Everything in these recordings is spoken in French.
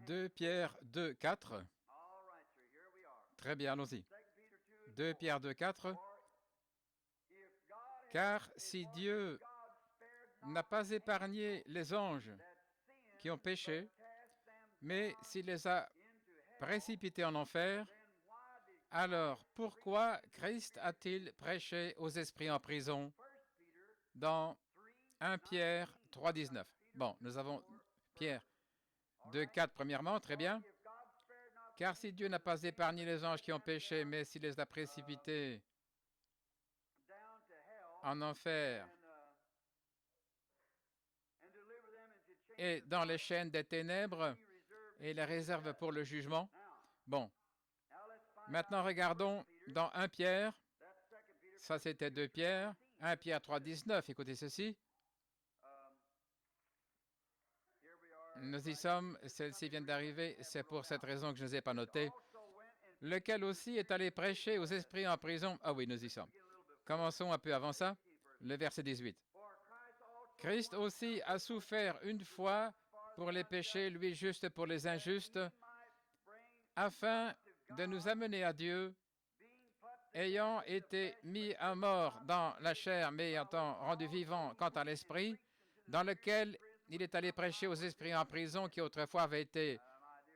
2 Pierre 2, 4. Très bien, allons-y. 2 Pierre 2, 4. Car si Dieu n'a pas épargné les anges qui ont péché, mais s'il les a précipités en enfer, alors pourquoi Christ a-t-il prêché aux esprits en prison dans 1 Pierre 3, 19? Bon, nous avons Pierre 2, 4 premièrement, très bien. Car si Dieu n'a pas épargné les anges qui ont péché, mais s'il les a précipités en enfer et dans les chaînes des ténèbres et les réserve pour le jugement. Bon, maintenant regardons dans 1 Pierre, ça c'était 2 Pierre, 1 Pierre 3, 19, écoutez ceci. Nous y sommes, celle-ci vient d'arriver, c'est pour cette raison que je ne les ai pas notées. Lequel aussi est allé prêcher aux esprits en prison. Ah oui, nous y sommes. Commençons un peu avant ça, le verset 18. Christ aussi a souffert une fois pour les péchés, lui juste pour les injustes, afin de nous amener à Dieu, ayant été mis à mort dans la chair, mais étant rendu vivant quant à l'esprit, dans lequel il est allé prêcher aux esprits en prison qui autrefois avaient été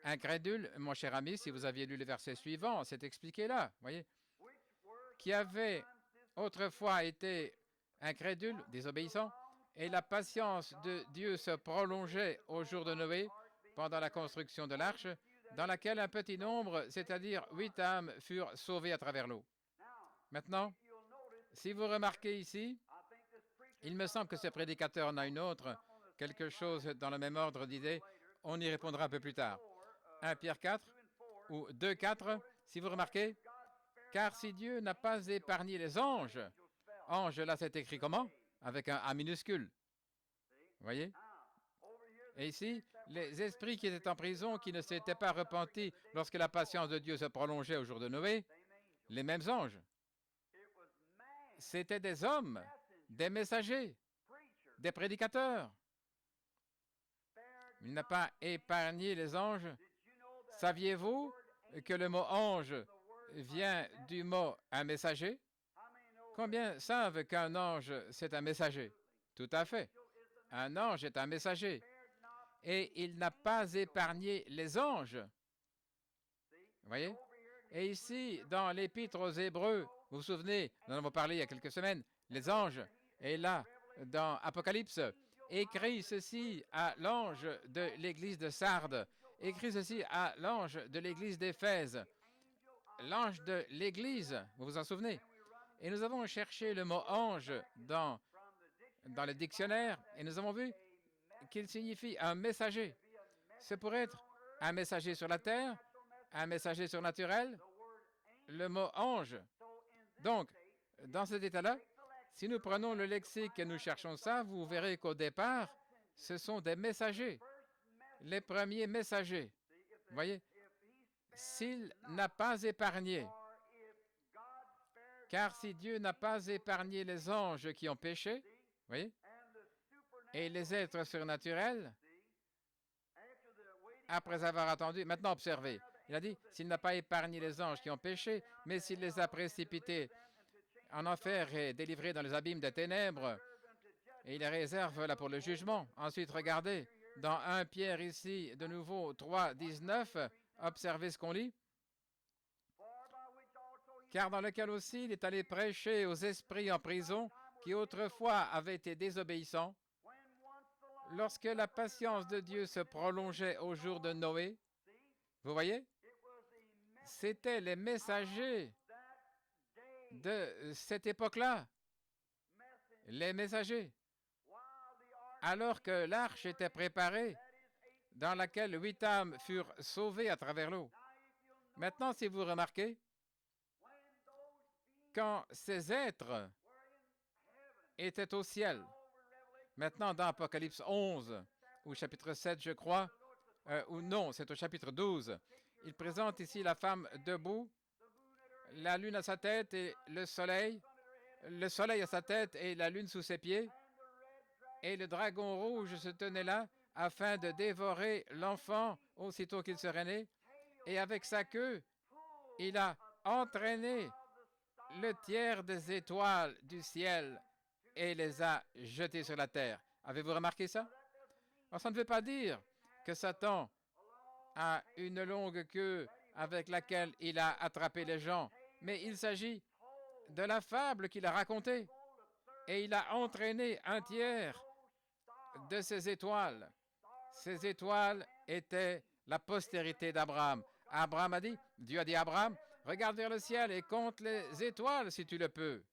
incrédules. Mon cher ami, si vous aviez lu le verset suivant, c'est expliqué là, voyez, qui avaient autrefois été incrédules, désobéissants, et la patience de Dieu se prolongeait au jour de Noé pendant la construction de l'arche, dans laquelle un petit nombre, c'est-à-dire 8 âmes, furent sauvées à travers l'eau. Maintenant, si vous remarquez ici, il me semble que ce prédicateur en a une autre, quelque chose dans le même ordre d'idées. On y répondra un peu plus tard. 1 Pierre 4 ou 2, 4, si vous remarquez, car si Dieu n'a pas épargné les anges, ange là c'est écrit comment? Avec un A minuscule. Vous voyez? Et ici, les esprits qui étaient en prison, qui ne s'étaient pas repentis lorsque la patience de Dieu se prolongeait au jour de Noé, les mêmes anges, c'étaient des hommes, des messagers, des prédicateurs. Il n'a pas épargné les anges. Saviez-vous que le mot ange vient du mot un messager? Combien savent qu'un ange, c'est un messager? Tout à fait. Un ange est un messager. Et il n'a pas épargné les anges. Vous voyez? Et ici, dans l'Épître aux Hébreux, vous vous souvenez, nous en avons parlé il y a quelques semaines, les anges. Et là, dans Apocalypse, écrit ceci à l'ange de l'église de Sardes, écrit ceci à l'ange de l'église d'Éphèse. L'ange de l'église, vous vous en souvenez? Et nous avons cherché le mot ange dans le dictionnaire et nous avons vu qu'il signifie un messager. Ce pourrait être un messager sur la terre, un messager surnaturel, le mot ange. Donc, dans cet état-là, si nous prenons le lexique et nous cherchons ça, vous verrez qu'au départ, ce sont des messagers, les premiers messagers. Vous voyez? S'il n'a pas épargné, car si Dieu n'a pas épargné les anges qui ont péché, vous voyez, et les êtres surnaturels, après avoir attendu, maintenant observez, il a dit, s'il n'a pas épargné les anges qui ont péché, mais s'il les a précipités en enfer et délivrés dans les abîmes des ténèbres, et il les réserve là pour le jugement. Ensuite, regardez, dans 1 Pierre ici, de nouveau, 3, 19, observez ce qu'on lit. Car dans lequel aussi il est allé prêcher aux esprits en prison qui autrefois avaient été désobéissants, lorsque la patience de Dieu se prolongeait au jour de Noé. Vous voyez? C'étaient les messagers de cette époque-là. Les messagers. Alors que l'arche était préparée, dans laquelle 8 âmes furent sauvées à travers l'eau. Maintenant, si vous remarquez, quand ces êtres étaient au ciel, maintenant dans Apocalypse 11, ou chapitre 7, je crois, ou non, c'est au chapitre 12, il présente ici la femme debout, la lune à sa tête et le soleil à sa tête et la lune sous ses pieds, et le dragon rouge se tenait là afin de dévorer l'enfant aussitôt qu'il serait né. Et avec sa queue, il a entraîné le tiers des étoiles du ciel et les a jetées sur la terre. Avez-vous remarqué ça? Alors, ça ne veut pas dire que Satan a une longue queue avec laquelle il a attrapé les gens, mais il s'agit de la fable qu'il a racontée. Et il a entraîné un tiers de ces étoiles. Ces étoiles étaient la postérité d'Abraham. Abraham a dit, Dieu a dit à Abraham, regarde vers le ciel et compte les étoiles si tu le peux.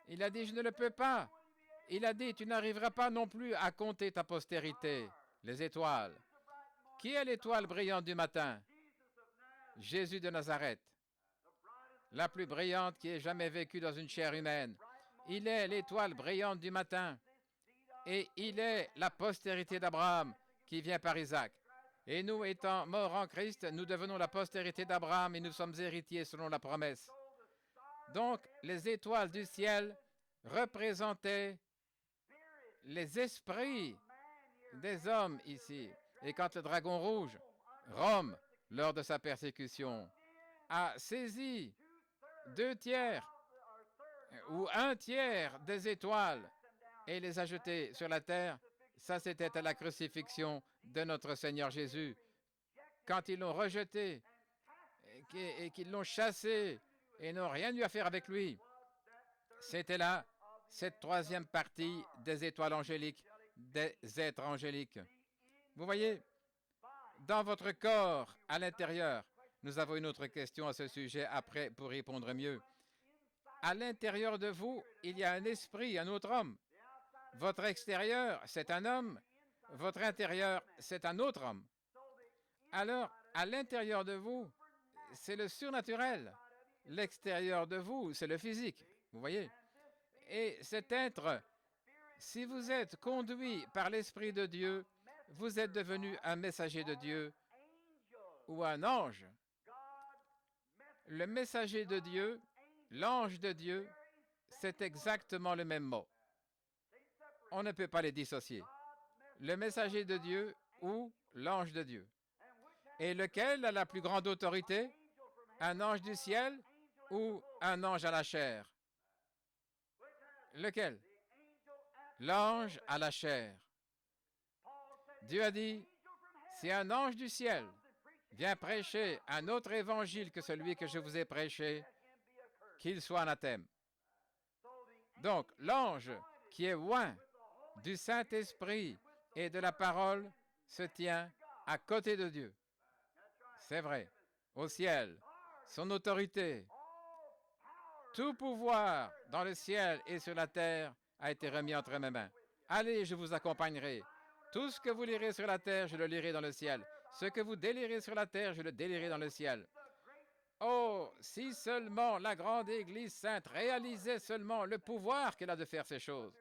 Il a dit, je ne le peux pas. Il a dit, tu n'arriveras pas non plus à compter ta postérité, les étoiles. Qui est l'étoile brillante du matin? Jésus de Nazareth, la plus brillante qui ait jamais vécu dans une chair humaine. Il est l'étoile brillante du matin. Et il est la postérité d'Abraham qui vient par Isaac. Et nous, étant morts en Christ, nous devenons la postérité d'Abraham et nous sommes héritiers selon la promesse. Donc, les étoiles du ciel représentaient les esprits des hommes ici. Et quand le dragon rouge, Rome, lors de sa persécution, a saisi 2/3 ou 1/3 des étoiles et les a jetées sur la terre, ça c'était à la crucifixion de notre Seigneur Jésus. Quand ils l'ont rejeté et qu'ils l'ont chassé et n'ont rien eu à faire avec lui, c'était là cette troisième partie des étoiles angéliques, des êtres angéliques. Vous voyez, dans votre corps, à l'intérieur, nous avons une autre question à ce sujet après pour répondre mieux. À l'intérieur de vous, il y a un esprit, un autre homme. Votre extérieur, c'est un homme. Votre intérieur, c'est un autre homme. Alors, à l'intérieur de vous, c'est le surnaturel. L'extérieur de vous, c'est le physique. Vous voyez? Et cet être, si vous êtes conduit par l'Esprit de Dieu, vous êtes devenu un messager de Dieu ou un ange. Le messager de Dieu, l'ange de Dieu, c'est exactement le même mot. On ne peut pas les dissocier. Le messager de Dieu ou l'ange de Dieu. Et lequel a la plus grande autorité? Un ange du ciel ou un ange à la chair? Lequel? L'ange à la chair. Dieu a dit, si un ange du ciel vient prêcher un autre évangile que celui que je vous ai prêché, qu'il soit anathème. Donc, l'ange qui est oint du Saint-Esprit et de la parole se tient à côté de Dieu. C'est vrai, au ciel, son autorité, tout pouvoir dans le ciel et sur la terre a été remis entre mes mains. Allez, je vous accompagnerai. Tout ce que vous lirez sur la terre, je le lirai dans le ciel. Ce que vous délirez sur la terre, je le délirai dans le ciel. Oh, si seulement la grande Église sainte réalisait seulement le pouvoir qu'elle a de faire ces choses.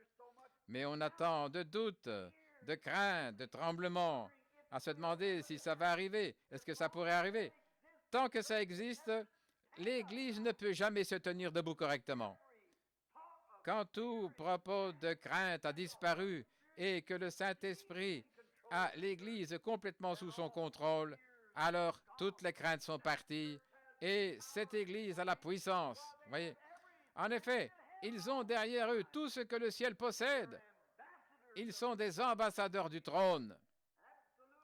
Mais on a tant de doutes, de craintes, de tremblements, à se demander si ça va arriver. Est-ce que ça pourrait arriver? Tant que ça existe, l'Église ne peut jamais se tenir debout correctement. Quand tout propos de crainte a disparu et que le Saint-Esprit a l'Église complètement sous son contrôle, alors toutes les craintes sont parties et cette Église a la puissance. Voyez? En effet, ils ont derrière eux tout ce que le ciel possède. Ils sont des ambassadeurs du trône.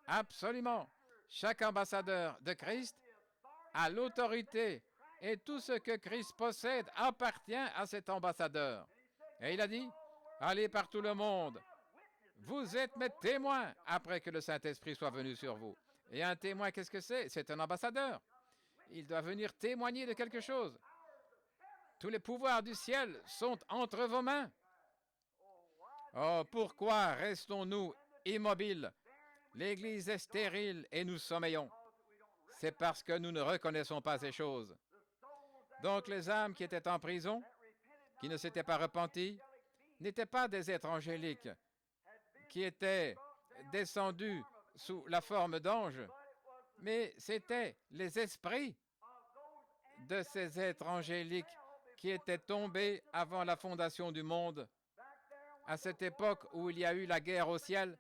Absolument. Chaque ambassadeur de Christ a l'autorité et tout ce que Christ possède appartient à cet ambassadeur. Et il a dit, allez par tout le monde. Vous êtes mes témoins après que le Saint-Esprit soit venu sur vous. Et un témoin, qu'est-ce que c'est? C'est un ambassadeur. Il doit venir témoigner de quelque chose. Tous les pouvoirs du ciel sont entre vos mains. Oh, pourquoi restons-nous immobiles? L'Église est stérile et nous sommeillons. C'est parce que nous ne reconnaissons pas ces choses. Donc les âmes qui étaient en prison, qui ne s'étaient pas repenties, n'étaient pas des êtres angéliques qui étaient descendus sous la forme d'anges, mais c'étaient les esprits de ces êtres angéliques qui étaient tombés avant la fondation du monde à cette époque où il y a eu la guerre au ciel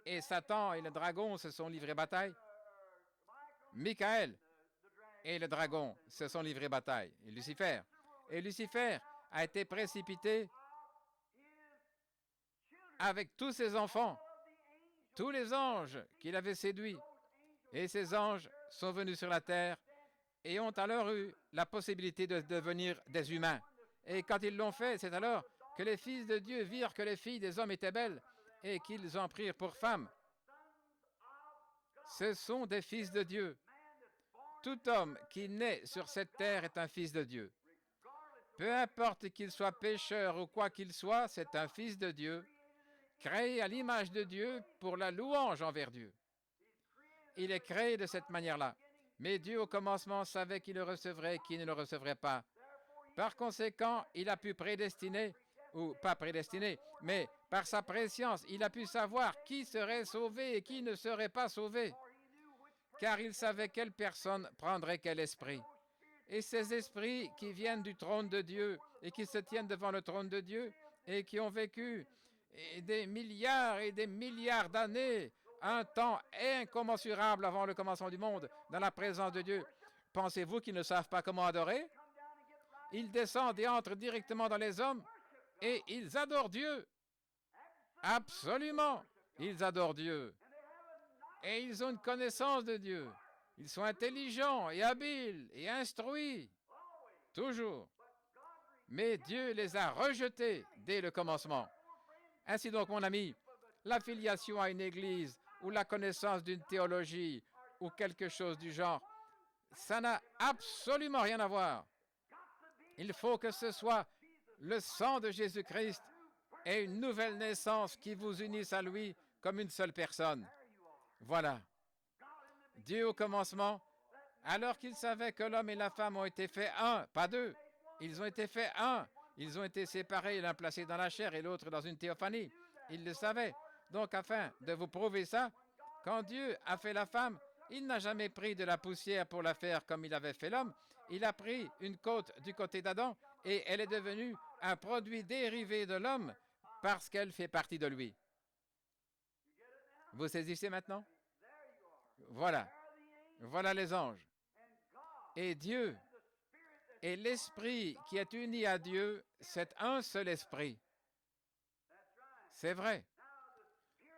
et Satan et le dragon se sont livrés bataille. Michael et le dragon se sont livrés bataille, et Lucifer. Et Lucifer a été précipité avec tous ses enfants, tous les anges qu'il avait séduits. Et ces anges sont venus sur la terre et ont alors eu la possibilité de devenir des humains. Et quand ils l'ont fait, c'est alors que les fils de Dieu virent que les filles des hommes étaient belles et qu'ils en prirent pour femmes. Ce sont des fils de Dieu. Tout homme qui naît sur cette terre est un fils de Dieu. Peu importe qu'il soit pécheur ou quoi qu'il soit, c'est un fils de Dieu, créé à l'image de Dieu pour la louange envers Dieu. Il est créé de cette manière-là. Mais Dieu, au commencement, savait qui le recevrait et qui ne le recevrait pas. Par conséquent, il a pu prédestiner, ou pas prédestiner, mais par sa préscience, il a pu savoir qui serait sauvé et qui ne serait pas sauvé. Car il savait quelle personne prendrait quel esprit. Et ces esprits qui viennent du trône de Dieu et qui se tiennent devant le trône de Dieu et qui ont vécu des milliards et des milliards d'années, un temps incommensurable avant le commencement du monde, dans la présence de Dieu. Pensez-vous qu'ils ne savent pas comment adorer? Ils descendent et entrent directement dans les hommes et ils adorent Dieu. Absolument, ils adorent Dieu. Et ils ont une connaissance de Dieu. Ils sont intelligents et habiles et instruits. Toujours. Mais Dieu les a rejetés dès le commencement. Ainsi donc, mon ami, l'affiliation à une église ou la connaissance d'une théologie ou quelque chose du genre, ça n'a absolument rien à voir. Il faut que ce soit le sang de Jésus-Christ et une nouvelle naissance qui vous unissent à lui comme une seule personne. Voilà. Dieu au commencement, alors qu'il savait que l'homme et la femme ont été faits un, pas deux. Ils ont été faits un. Ils ont été séparés, l'un placé dans la chair et l'autre dans une théophanie. Il le savait. Donc, afin de vous prouver ça, quand Dieu a fait la femme, il n'a jamais pris de la poussière pour la faire comme il avait fait l'homme. Il a pris une côte du côté d'Adam et elle est devenue un produit dérivé de l'homme parce qu'elle fait partie de lui. Vous saisissez maintenant? Voilà. Voilà les anges. Et Dieu et l'esprit qui est uni à Dieu, c'est un seul esprit. C'est vrai.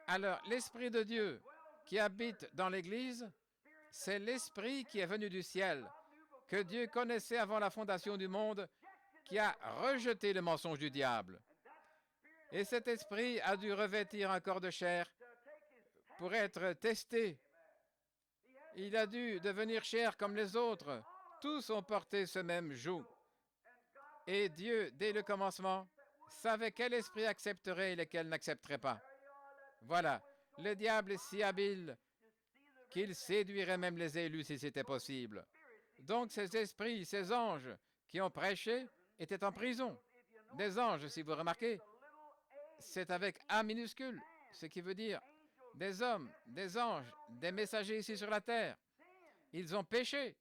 Alors, l'esprit de Dieu qui habite dans l'Église, c'est l'esprit qui est venu du ciel, que Dieu connaissait avant la fondation du monde, qui a rejeté le mensonge du diable. Et cet esprit a dû revêtir un corps de chair pour être testé. Il a dû devenir chair comme les autres. Tous ont porté ce même joug. Et Dieu, dès le commencement, savait quel esprit accepterait et lequel n'accepterait pas. Voilà. Le diable est si habile qu'il séduirait même les élus si c'était possible. Donc ces esprits, ces anges qui ont prêché étaient en prison. Des anges, si vous remarquez, c'est avec A minuscule, ce qui veut dire des hommes, des anges, des messagers ici sur la terre. Ils ont péché.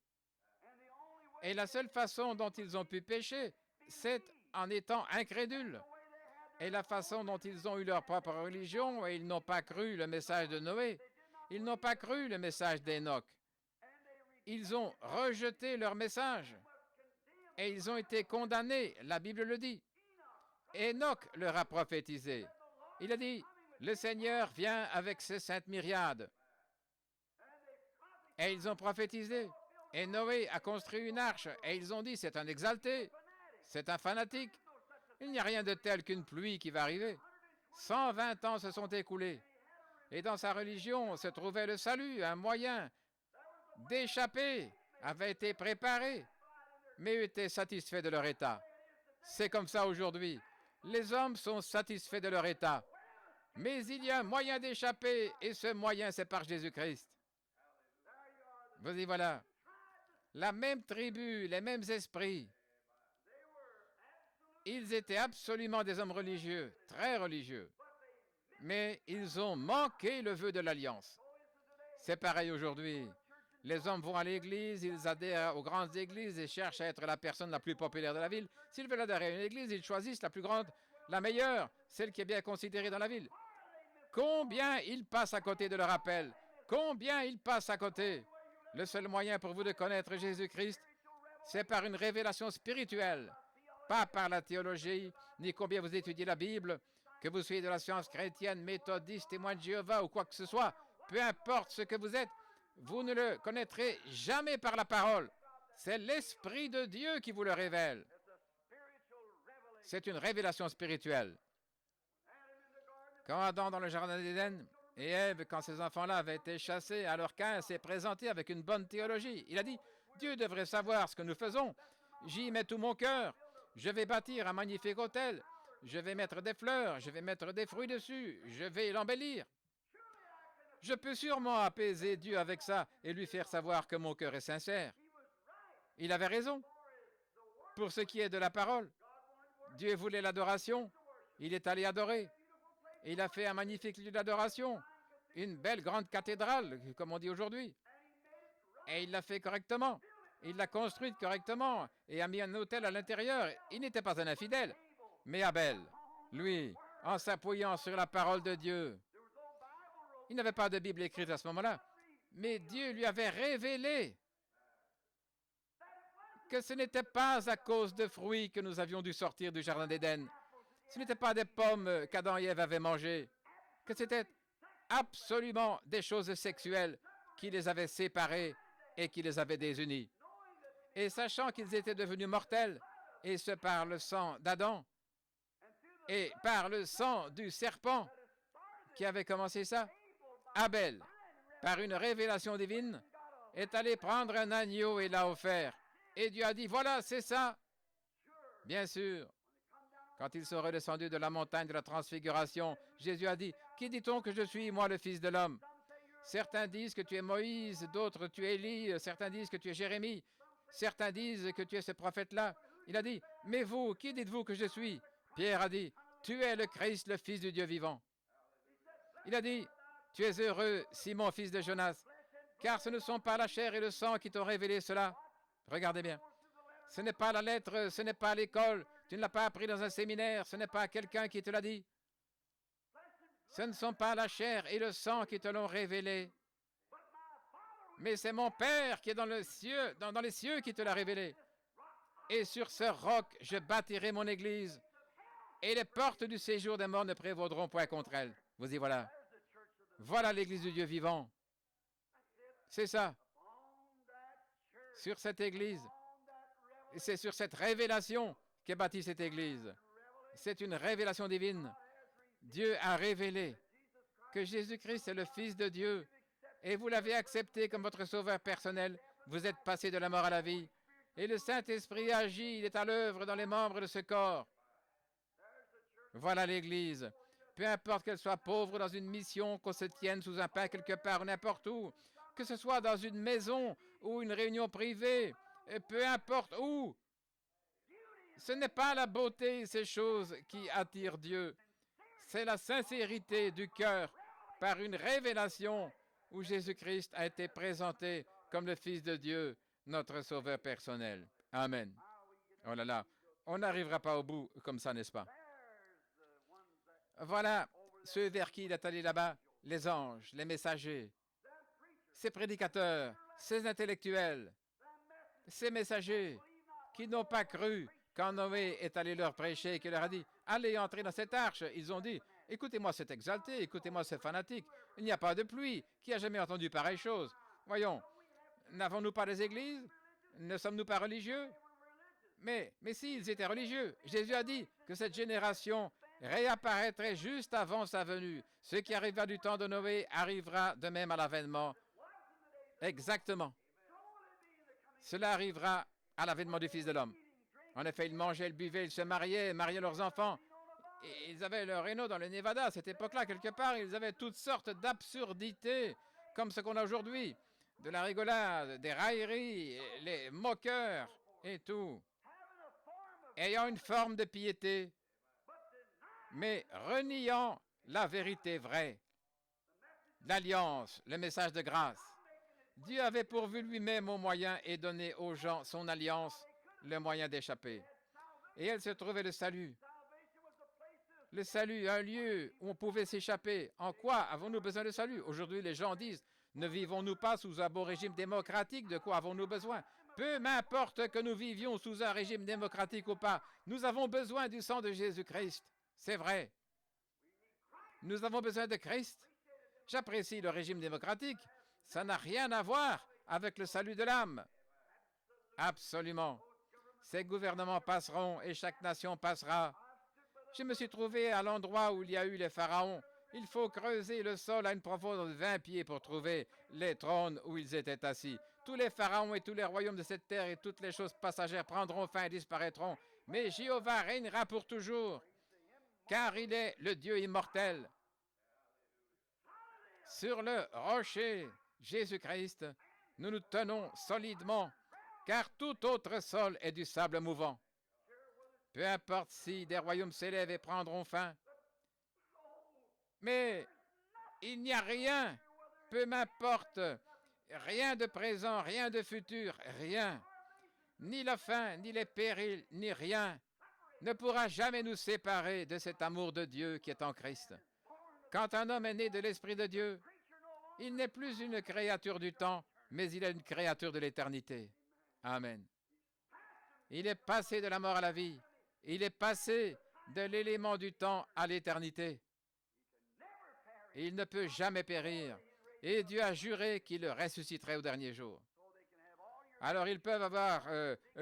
Et la seule façon dont ils ont pu pécher, c'est en étant incrédules. Et la façon dont ils ont eu leur propre religion, et ils n'ont pas cru le message de Noé. Ils n'ont pas cru le message d'Enoch. Ils ont rejeté leur message. Et ils ont été condamnés, la Bible le dit. Enoch leur a prophétisé. Il a dit, le Seigneur vient avec ses saintes myriades. Et ils ont prophétisé. Et Noé a construit une arche. Et ils ont dit, c'est un exalté, c'est un fanatique. Il n'y a rien de tel qu'une pluie qui va arriver. 120 ans se sont écoulés. Et dans sa religion se trouvait le salut, un moyen d'échapper avait été préparé, mais eux étaient satisfaits de leur état. C'est comme ça aujourd'hui. Les hommes sont satisfaits de leur état. Mais il y a un moyen d'échapper, et ce moyen, c'est par Jésus-Christ. Vous y voilà. La même tribu, les mêmes esprits. Ils étaient absolument des hommes religieux, très religieux. Mais ils ont manqué le vœu de l'alliance. C'est pareil aujourd'hui. Les hommes vont à l'église, ils adhèrent aux grandes églises et cherchent à être la personne la plus populaire de la ville. S'ils veulent adhérer à une église, ils choisissent la plus grande la meilleure, celle qui est bien considérée dans la ville. Combien ils passent à côté de leur appel? Combien ils passent à côté? Le seul moyen pour vous de connaître Jésus-Christ, c'est par une révélation spirituelle, pas par la théologie, ni combien vous étudiez la Bible, que vous soyez de la science chrétienne, méthodiste, témoin de Jéhovah ou quoi que ce soit, peu importe ce que vous êtes, vous ne le connaîtrez jamais par la parole. C'est l'Esprit de Dieu qui vous le révèle. C'est une révélation spirituelle. Quand Adam dans le jardin d'Éden et Ève, quand ces enfants-là avaient été chassés, alors Caïn s'est présenté avec une bonne théologie. Il a dit, Dieu devrait savoir ce que nous faisons. J'y mets tout mon cœur. Je vais bâtir un magnifique autel. Je vais mettre des fleurs. Je vais mettre des fruits dessus. Je vais l'embellir. Je peux sûrement apaiser Dieu avec ça et lui faire savoir que mon cœur est sincère. Il avait raison. Pour ce qui est de la parole, Dieu voulait l'adoration. Il est allé adorer. Et il a fait un magnifique lieu d'adoration, une belle grande cathédrale, comme on dit aujourd'hui. Et il l'a fait correctement. Il l'a construite correctement et a mis un autel à l'intérieur. Il n'était pas un infidèle. Mais Abel, lui, en s'appuyant sur la parole de Dieu, il n'avait pas de Bible écrite à ce moment-là, mais Dieu lui avait révélé que ce n'était pas à cause de fruits que nous avions dû sortir du jardin d'Éden. Ce n'étaient pas des pommes qu'Adam et Ève avaient mangées, que c'était absolument des choses sexuelles qui les avaient séparés et qui les avaient désunis. Et sachant qu'ils étaient devenus mortels, et ce par le sang d'Adam, et par le sang du serpent qui avait commencé ça, Abel, par une révélation divine, est allé prendre un agneau et l'a offert. Et Dieu a dit, voilà, c'est ça. Bien sûr. Quand ils sont redescendus de la montagne de la transfiguration, Jésus a dit, qui dit-on que je suis, moi, le Fils de l'homme? Certains disent que tu es Moïse, d'autres tu es Élie, certains disent que tu es Jérémie, certains disent que tu es ce prophète-là. Il a dit, mais vous, qui dites-vous que je suis? Pierre a dit, tu es le Christ, le Fils du Dieu vivant. Il a dit, tu es heureux, Simon, fils de Jonas, car ce ne sont pas la chair et le sang qui t'ont révélé cela. Regardez bien. Ce n'est pas la lettre, ce n'est pas à l'école, tu ne l'as pas appris dans un séminaire, ce n'est pas quelqu'un qui te l'a dit. Ce ne sont pas la chair et le sang qui te l'ont révélé, mais c'est mon Père qui est dans les cieux qui te l'a révélé. Et sur ce roc, je bâtirai mon église, et les portes du séjour des morts ne prévaudront point contre elle. Vous y voilà. Voilà l'église du Dieu vivant. C'est ça. Sur cette église, c'est sur cette révélation qu'est bâtie cette église. C'est une révélation divine. Dieu a révélé que Jésus-Christ est le Fils de Dieu et vous l'avez accepté comme votre sauveur personnel. Vous êtes passé de la mort à la vie. Et le Saint-Esprit agit, il est à l'œuvre dans les membres de ce corps. Voilà l'Église. Peu importe qu'elle soit pauvre dans une mission, qu'on se tienne sous un pain quelque part ou n'importe où, que ce soit dans une maison ou une réunion privée, et peu importe où. Ce n'est pas la beauté, ces choses qui attirent Dieu. C'est la sincérité du cœur par une révélation où Jésus-Christ a été présenté comme le Fils de Dieu, notre sauveur personnel. Amen. Oh là là, on n'arrivera pas au bout comme ça, n'est-ce pas? Voilà ceux vers qui il est allé là-bas, les anges, les messagers, ces prédicateurs, ces intellectuels, ces messagers qui n'ont pas cru quand Noé est allé leur prêcher et qu'il leur a dit « Allez entrer dans cette arche », ils ont dit « Écoutez-moi cet exalté, écoutez-moi ce fanatique, il n'y a pas de pluie, qui a jamais entendu pareille chose? Voyons, n'avons-nous pas des églises? Ne sommes-nous pas religieux? » Mais si, ils étaient religieux. Jésus a dit que cette génération réapparaîtrait juste avant sa venue. Ce qui arriva du temps de Noé arrivera de même à l'avènement. Exactement. Cela arrivera à l'avènement du Fils de l'homme. En effet, ils mangeaient, ils buvaient, ils se mariaient leurs enfants. Et ils avaient leur réno dans le Nevada à cette époque-là, quelque part. Ils avaient toutes sortes d'absurdités, comme ce qu'on a aujourd'hui. De la rigolade, des railleries, les moqueurs et tout. Ayant une forme de piété, mais reniant la vérité vraie, l'alliance, le message de grâce. Dieu avait pourvu lui-même aux moyens et donné aux gens son alliance, le moyen d'échapper. Et elle se trouvait le salut. Le salut, un lieu où on pouvait s'échapper. En quoi avons-nous besoin de salut? Aujourd'hui, les gens disent, ne vivons-nous pas sous un beau régime démocratique? De quoi avons-nous besoin? Peu m'importe que nous vivions sous un régime démocratique ou pas, nous avons besoin du sang de Jésus-Christ. C'est vrai. Nous avons besoin de Christ. J'apprécie le régime démocratique. Ça n'a rien à voir avec le salut de l'âme. Absolument. Ces gouvernements passeront et chaque nation passera. Je me suis trouvé à l'endroit où il y a eu les pharaons. Il faut creuser le sol à une profondeur de 20 pieds pour trouver les trônes où ils étaient assis. Tous les pharaons et tous les royaumes de cette terre et toutes les choses passagères prendront fin et disparaîtront. Mais Jéhovah régnera pour toujours, car il est le Dieu immortel. Sur le rocher, Jésus-Christ, nous nous tenons solidement, car tout autre sol est du sable mouvant. Peu importe si des royaumes s'élèvent et prendront fin. Mais il n'y a rien, peu m'importe, rien de présent, rien de futur, rien. Ni la fin, ni les périls, ni rien ne pourra jamais nous séparer de cet amour de Dieu qui est en Christ. Quand un homme est né de l'Esprit de Dieu, il n'est plus une créature du temps, mais il est une créature de l'éternité. Amen. Il est passé de la mort à la vie. Il est passé de l'élément du temps à l'éternité. Il ne peut jamais périr. Et Dieu a juré qu'il le ressusciterait au dernier jour. Alors ils peuvent avoir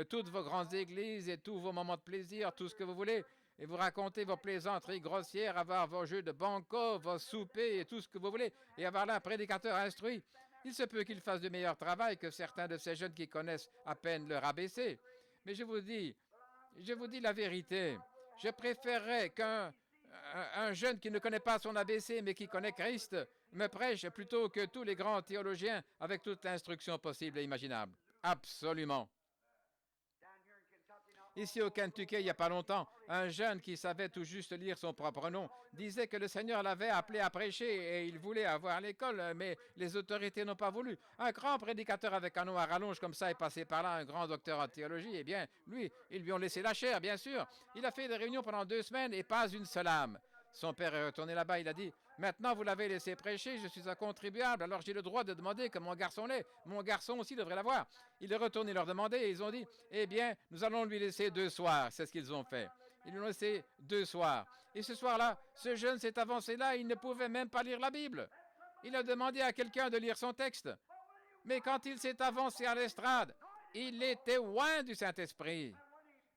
toutes vos grandes églises et tous vos moments de plaisir, tout ce que vous voulez, et vous raconter vos plaisanteries grossières, avoir vos jeux de banco, vos soupers et tout ce que vous voulez, et avoir là un prédicateur instruit. Il se peut qu'il fasse du meilleur travail que certains de ces jeunes qui connaissent à peine leur ABC. Mais je vous dis la vérité. Je préférerais qu'un jeune qui ne connaît pas son ABC, mais qui connaît Christ, me prêche plutôt que tous les grands théologiens avec toute l'instruction possible et imaginable. Absolument. Ici au Kentucky, il n'y a pas longtemps, un jeune qui savait tout juste lire son propre nom disait que le Seigneur l'avait appelé à prêcher et il voulait avoir l'école, mais les autorités n'ont pas voulu. Un grand prédicateur avec un nom à rallonge comme ça est passé par là, un grand docteur en théologie, eh bien, lui, ils lui ont laissé la chair, bien sûr. Il a fait des réunions pendant 2 semaines et pas une seule âme. Son père est retourné là-bas, il a dit, « Maintenant, vous l'avez laissé prêcher, je suis un contribuable, alors j'ai le droit de demander que mon garçon l'ait. Mon garçon aussi devrait l'avoir. » Il est retourné leur demander et ils ont dit, « Eh bien, nous allons lui laisser 2 soirs. » C'est ce qu'ils ont fait. Ils lui ont laissé 2 soirs. Et ce soir-là, ce jeune s'est avancé là, il ne pouvait même pas lire la Bible. Il a demandé à quelqu'un de lire son texte. Mais quand il s'est avancé à l'estrade, il était loin du Saint-Esprit.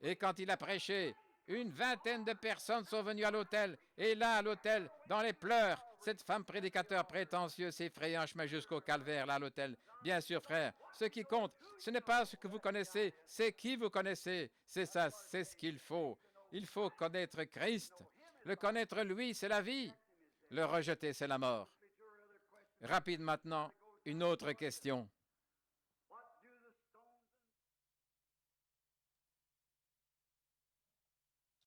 Et quand il a prêché, une vingtaine de personnes sont venues à l'hôtel. Et là, à l'hôtel, dans les pleurs, cette femme prédicateur prétentieux s'est frayé un chemin jusqu'au calvaire, là, à l'hôtel. Bien sûr, frère, ce qui compte, ce n'est pas ce que vous connaissez, c'est qui vous connaissez. C'est ça, c'est ce qu'il faut. Il faut connaître Christ. Le connaître, lui, c'est la vie. Le rejeter, c'est la mort. Rapide maintenant, une autre question.